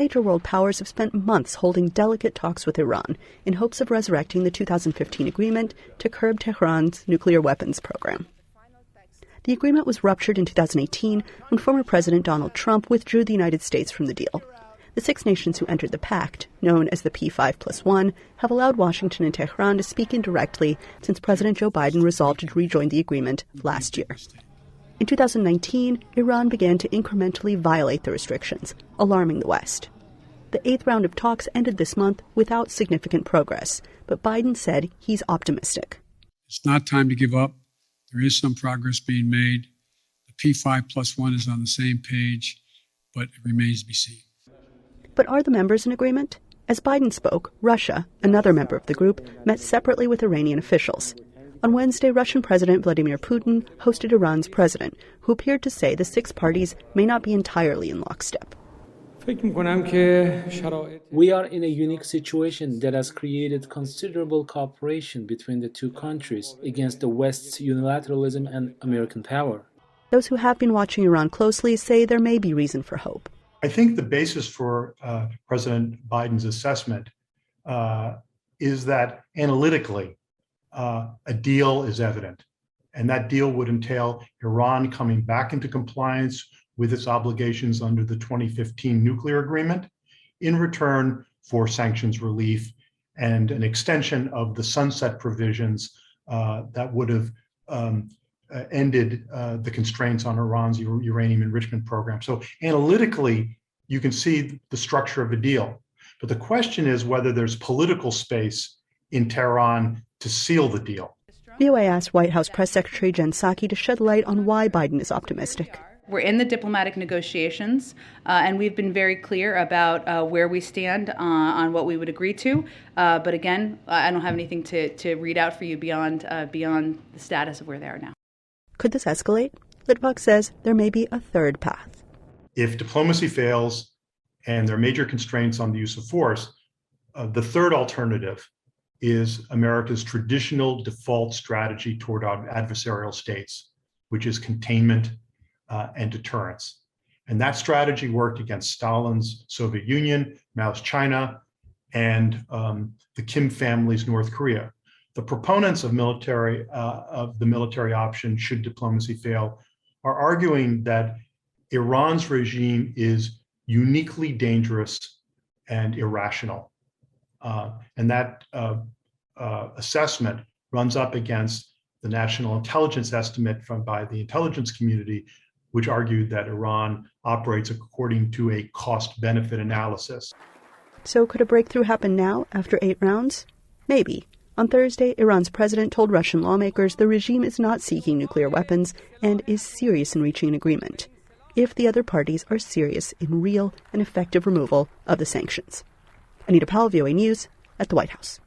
Major world powers have spent months holding delicate talks with Iran in hopes of resurrecting the 2015 agreement to curb Tehran's nuclear weapons program. The agreement was ruptured in 2018 when former President Donald Trump withdrew the United States from the deal. The 6 nations who entered the pact, known as the P5+1, have allowed Washington and Tehran to speak indirectly since President Joe Biden resolved to rejoin the agreement last year. In 2019, Iran began to incrementally violate the restrictions, alarming the West. The 8th round of talks ended this month without significant progress, but Biden said he's optimistic. It's not time to give up. There is some progress being made. The P5+1 is on the same page, but it remains to be seen. But are the members in agreement? As Biden spoke, Russia, another member of the group, met separately with Iranian officials. On Wednesday, Russian President Vladimir Putin hosted Iran's president, who appeared to say the 6 parties may not be entirely in lockstep. We are in a unique situation that has created considerable cooperation between the 2 countries against the West's unilateralism and American power. Those who have been watching Iran closely say there may be reason for hope. I think the basis for President Biden's assessment is that analytically, a deal is evident, and that deal would entail Iran coming back into compliance with its obligations under the 2015 nuclear agreement in return for sanctions relief and an extension of the sunset provisions that would have ended the constraints on Iran's uranium enrichment program. So analytically, you can see the structure of a deal. But the question is whether there's political space in Tehran to seal the deal. VOA asked White House Press Secretary Jen Psaki to shed light on why Biden is optimistic. We're in the diplomatic negotiations, and we've been very clear about where we stand on what we would agree to. But again, I don't have anything to read out for you beyond the status of where they are now. Could this escalate? Litvak says there may be a third path. If diplomacy fails and there are major constraints on the use of force, the third alternative is America's traditional default strategy toward adversarial states, which is containment and deterrence. And that strategy worked against Stalin's Soviet Union, Mao's China, and the Kim family's North Korea. The proponents of the military option, should diplomacy fail, are arguing that Iran's regime is uniquely dangerous and irrational. And that assessment runs up against the national intelligence estimate by the intelligence community, which argued that Iran operates according to a cost-benefit analysis. So could a breakthrough happen now after 8 rounds? Maybe. On Thursday, Iran's president told Russian lawmakers the regime is not seeking nuclear weapons and is serious in reaching an agreement, if the other parties are serious in real and effective removal of the sanctions. Anita Powell, VOA News, at the White House.